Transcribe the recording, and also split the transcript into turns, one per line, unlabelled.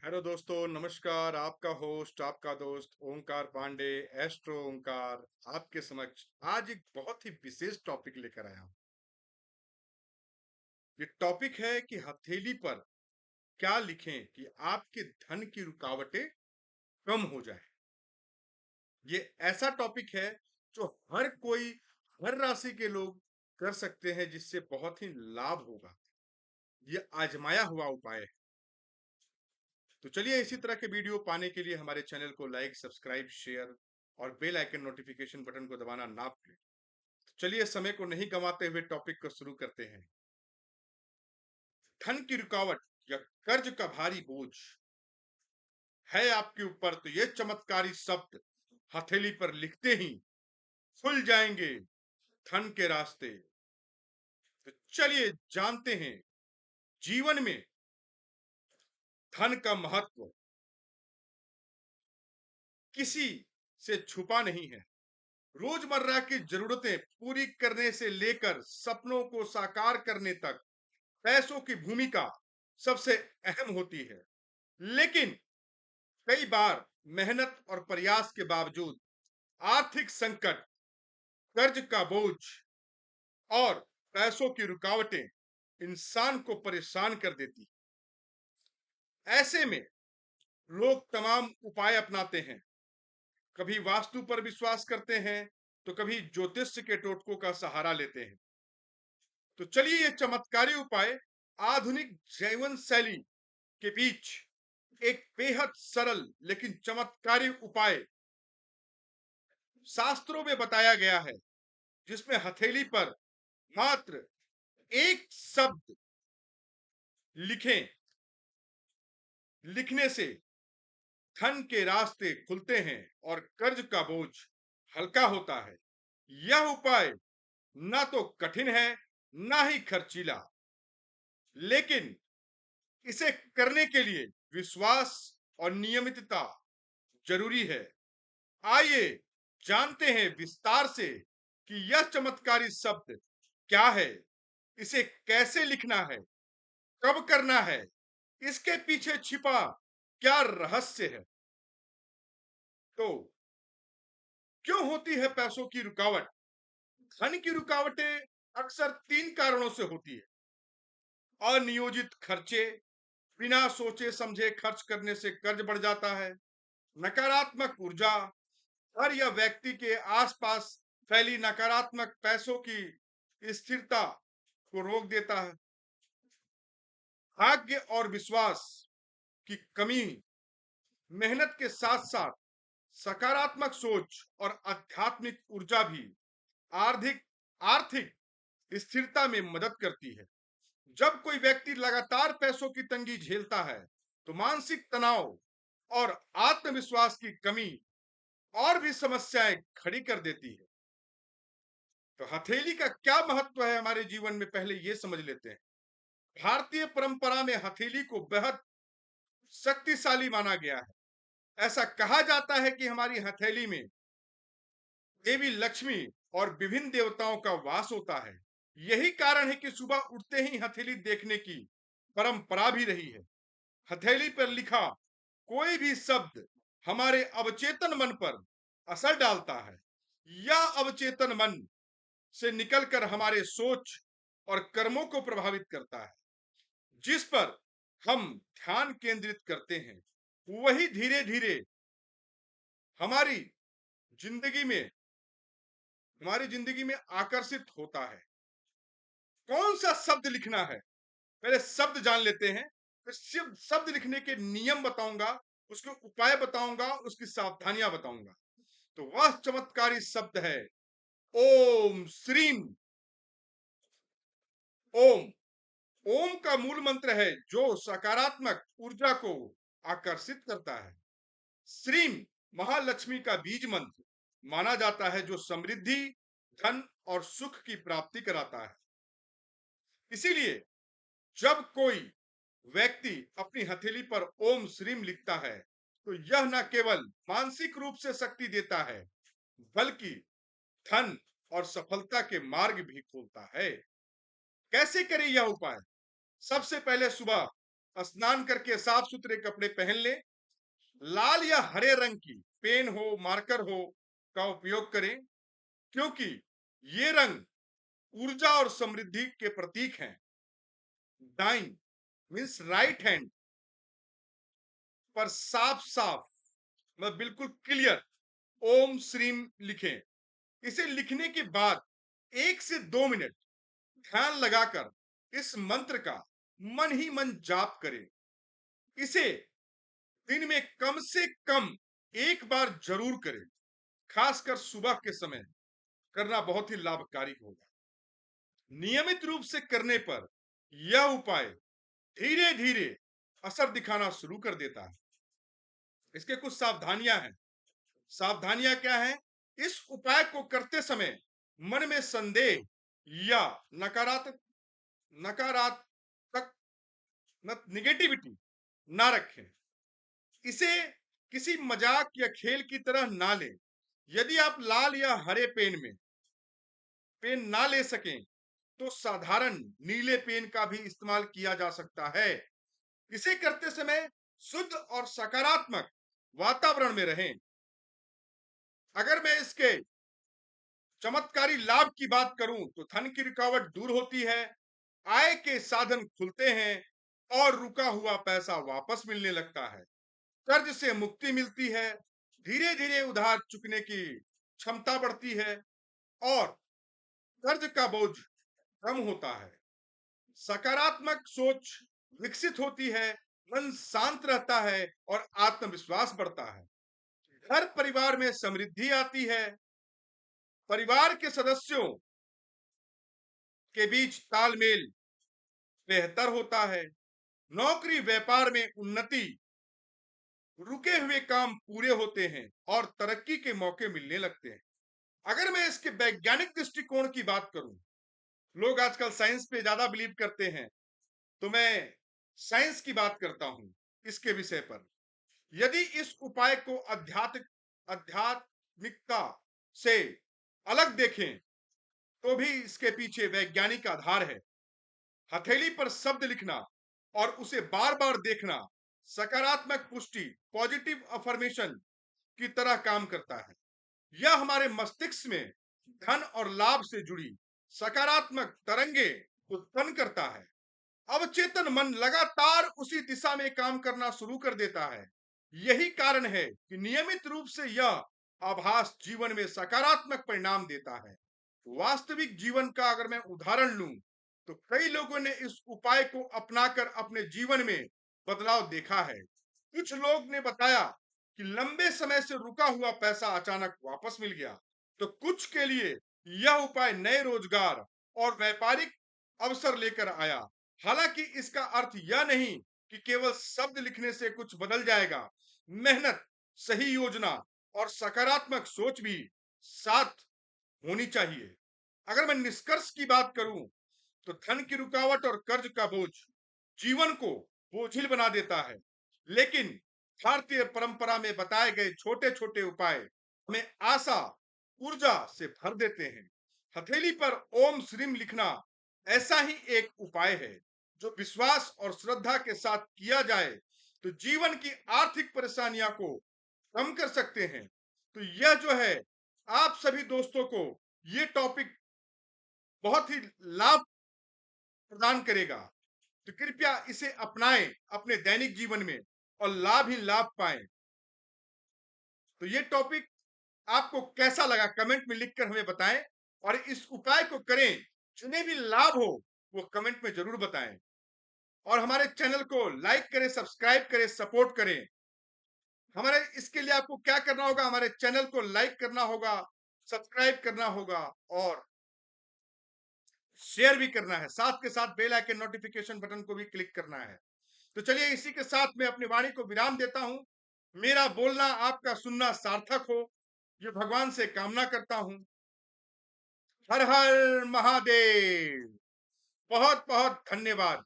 Hello दोस्तों, नमस्कार। आपका होस्ट, आपका दोस्त ओंकार पांडे, एस्ट्रो ओंकार, आपके समक्ष आज एक बहुत ही विशेष टॉपिक लेकर आया हूं। ये टॉपिक है कि हथेली पर क्या लिखें कि आपके धन की रुकावटें कम हो जाए। ये ऐसा टॉपिक है जो हर कोई, हर राशि के लोग कर सकते हैं, जिससे बहुत ही लाभ होगा। ये आजमाया हुआ उपाय है। तो चलिए, इसी तरह के वीडियो पाने के लिए हमारे चैनल को लाइक, सब्सक्राइब, शेयर और बेल आइकन नोटिफिकेशन बटन को दबाना ना भूलें। तो चलिए, समय को नहीं गंवाते हुए टॉपिक को शुरू करते हैं। धन की रुकावट या कर्ज का भारी बोझ है आपके ऊपर, तो ये चमत्कारी शब्द हथेली पर लिखते ही खुल जाएंगे धन के रास्ते। तो चलिए जानते हैं, जीवन में धन का महत्व किसी से छुपा नहीं है। रोजमर्रा की जरूरतें पूरी करने से लेकर सपनों को साकार करने तक पैसों की भूमिका सबसे अहम होती है। लेकिन कई बार मेहनत और प्रयास के बावजूद आर्थिक संकट, कर्ज का बोझ और पैसों की रुकावटें इंसान को परेशान कर देती। ऐसे में लोग तमाम उपाय अपनाते हैं। कभी वास्तु पर विश्वास करते हैं, तो कभी ज्योतिष के टोटकों का सहारा लेते हैं। तो चलिए, ये चमत्कारी उपाय आधुनिक जीवन शैली के बीच एक बेहद सरल लेकिन चमत्कारी उपाय शास्त्रों में बताया गया है, जिसमें हथेली पर मात्र एक शब्द लिखें, लिखने से धन के रास्ते खुलते हैं और कर्ज का बोझ हल्का होता है। यह उपाय ना तो कठिन है, ना ही खर्चीला, लेकिन इसे करने के लिए विश्वास और नियमितता जरूरी है। आइए जानते हैं विस्तार से कि यह चमत्कारी शब्द क्या है, इसे कैसे लिखना है, कब करना है, इसके पीछे छिपा क्या रहस्य है। तो क्यों होती है पैसों की रुकावट? धन की रुकावटें अक्सर तीन कारणों से होती है। अनियोजित खर्चे, बिना सोचे समझे खर्च करने से कर्ज बढ़ जाता है। नकारात्मक ऊर्जा, हर या व्यक्ति के आसपास फैली नकारात्मक पैसों की स्थिरता को रोक देता है। भाग्य और विश्वास की कमी, मेहनत के साथ साथ सकारात्मक सोच और आध्यात्मिक ऊर्जा भी आर्थिक आर्थिक स्थिरता में मदद करती है। जब कोई व्यक्ति लगातार पैसों की तंगी झेलता है, तो मानसिक तनाव और आत्मविश्वास की कमी और भी समस्याएं खड़ी कर देती है। तो हथेली का क्या महत्व है हमारे जीवन में, पहले ये समझ लेते हैं। भारतीय परंपरा में हथेली को बेहद शक्तिशाली माना गया है। ऐसा कहा जाता है कि हमारी हथेली में देवी लक्ष्मी और विभिन्न देवताओं का वास होता है। यही कारण है कि सुबह उठते ही हथेली देखने की परंपरा भी रही है। हथेली पर लिखा कोई भी शब्द हमारे अवचेतन मन पर असर डालता है। यह अवचेतन मन से निकलकर हमारे सोच और कर्मों को प्रभावित करता है। जिस पर हम ध्यान केंद्रित करते हैं, वही धीरे धीरे हमारी जिंदगी में हमारी जिंदगी में आकर्षित होता है। कौन सा शब्द लिखना है, पहले शब्द जान लेते हैं, फिर शब्द लिखने के नियम बताऊंगा, उसके उपाय बताऊंगा, उसकी सावधानियां बताऊंगा। तो वह चमत्कारी शब्द है ओम श्रीम। ओम ओम का मूल मंत्र है जो सकारात्मक ऊर्जा को आकर्षित करता है। श्रीम महालक्ष्मी का बीज मंत्र माना जाता है, जो समृद्धि, धन और सुख की प्राप्ति कराता है। इसीलिए जब कोई व्यक्ति अपनी हथेली पर ओम श्रीम लिखता है, तो यह न केवल मानसिक रूप से शक्ति देता है, बल्कि धन और सफलता के मार्ग भी खोलता है। कैसे करें यह उपाय? सबसे पहले सुबह स्नान करके साफ सुथरे कपड़े पहन लें। लाल या हरे रंग की पेन हो, मार्कर हो का उपयोग करें, क्योंकि ये रंग ऊर्जा और समृद्धि के प्रतीक हैं। दाईं मीन्स राइट हैंड पर साफ साफ, मतलब बिल्कुल क्लियर ओम श्रीम लिखें। इसे लिखने के बाद 1 से 2 मिनट ध्यान लगाकर इस मंत्र का मन ही मन जाप करें। इसे दिन में कम से कम एक बार जरूर करें, खासकर सुबह के समय करना बहुत ही लाभकारी होगा। नियमित रूप से करने पर यह उपाय धीरे धीरे असर दिखाना शुरू कर देता है। इसके कुछ सावधानियां हैं। सावधानियां क्या हैं? इस उपाय को करते समय मन में संदेह या नकारात्मक नकारात्मक निगेटिविटी ना रखें। इसे किसी मजाक या खेल की तरह ना लें। यदि आप लाल या हरे पेन ना ले सकें तो साधारण नीले पेन का भी इस्तेमाल किया जा सकता है। इसे करते समय शुद्ध और सकारात्मक वातावरण में रहें। अगर मैं इसके चमत्कारी लाभ की बात करूं तो धन की रुकावट दूर होती है, आय के साधन खुलते हैं और रुका हुआ पैसा वापस मिलने लगता है। कर्ज से मुक्ति मिलती है, धीरे धीरे उधार चुकने की क्षमता बढ़ती है और कर्ज का बोझ कम होता है। सकारात्मक सोच विकसित होती है, मन शांत रहता है और आत्मविश्वास बढ़ता है। घर परिवार में समृद्धि आती है, परिवार के सदस्यों के बीच तालमेल बेहतर होता है, नौकरी व्यापार में उन्नति, रुके हुए काम पूरे होते हैं और तरक्की के मौके मिलने लगते हैं। अगर मैं इसके वैज्ञानिक दृष्टिकोण की बात करूं, लोग आजकल साइंस पे ज्यादा बिलीव करते हैं, तो मैं साइंस की बात करता हूं इसके विषय पर। यदि इस उपाय को आध्यात्मिकता से अलग देखें तो भी इसके पीछे वैज्ञानिक आधार है। हथेली पर शब्द लिखना और उसे बार बार देखना सकारात्मक पुष्टि, पॉजिटिव अफर्मेशन की तरह काम करता है। यह हमारे मस्तिष्क में धन और लाभ से जुड़ी सकारात्मक तरंगे उत्पन्न करता है। अवचेतन मन लगातार उसी दिशा में काम करना शुरू कर देता है। यही कारण है कि नियमित रूप से यह आभास जीवन में सकारात्मक परिणाम देता है। वास्तविक जीवन का अगर मैं उदाहरण लूं तो कई लोगों ने इस उपाय को अपनाकर अपने जीवन में बदलाव देखा है। कुछ लोग ने बताया कि लंबे समय से रुका हुआ पैसा अचानक वापस मिल गया, तो कुछ के लिए यह उपाय नए रोजगार और व्यापारिक अवसर लेकर आया। हालांकि इसका अर्थ यह नहीं कि केवल शब्द लिखने से कुछ बदल जाएगा। मेहनत, सही योजना और सकारात्मक सोच भी साथ होनी चाहिए। अगर मैं निष्कर्ष की बात करूं तो धन की रुकावट और कर्ज का बोझ जीवन को बोझिल बना देता है, लेकिन भारतीय परंपरा में बताए गए छोटे छोटे उपाय हमें आशा, ऊर्जा से भर देते हैं। हथेली पर ओम श्रीम लिखना ऐसा ही एक उपाय है जो विश्वास और श्रद्धा के साथ किया जाए तो जीवन की आर्थिक परेशानियां को कम कर सकते हैं। तो यह जो है, आप सभी दोस्तों को ये टॉपिक बहुत ही लाभ प्रदान करेगा, तो कृपया इसे अपनाएं अपने दैनिक जीवन में और लाभ ही लाभ पाएं। तो ये टॉपिक आपको कैसा लगा कमेंट में लिखकर हमें बताएं और इस उपाय को करें, जिन्हें भी लाभ हो वो कमेंट में जरूर बताएं और हमारे चैनल को लाइक करें, सब्सक्राइब करें, सपोर्ट करें। हमारे इसके लिए आपको क्या करना होगा? हमारे चैनल को लाइक करना होगा, सब्सक्राइब करना होगा और शेयर भी करना है। साथ के साथ बेल आइकन नोटिफिकेशन बटन को भी क्लिक करना है। तो चलिए इसी के साथ मैं अपनी वाणी को विराम देता हूं। मेरा बोलना, आपका सुनना सार्थक हो, ये भगवान से कामना करता हूं। हर हर महादेव। बहुत बहुत धन्यवाद।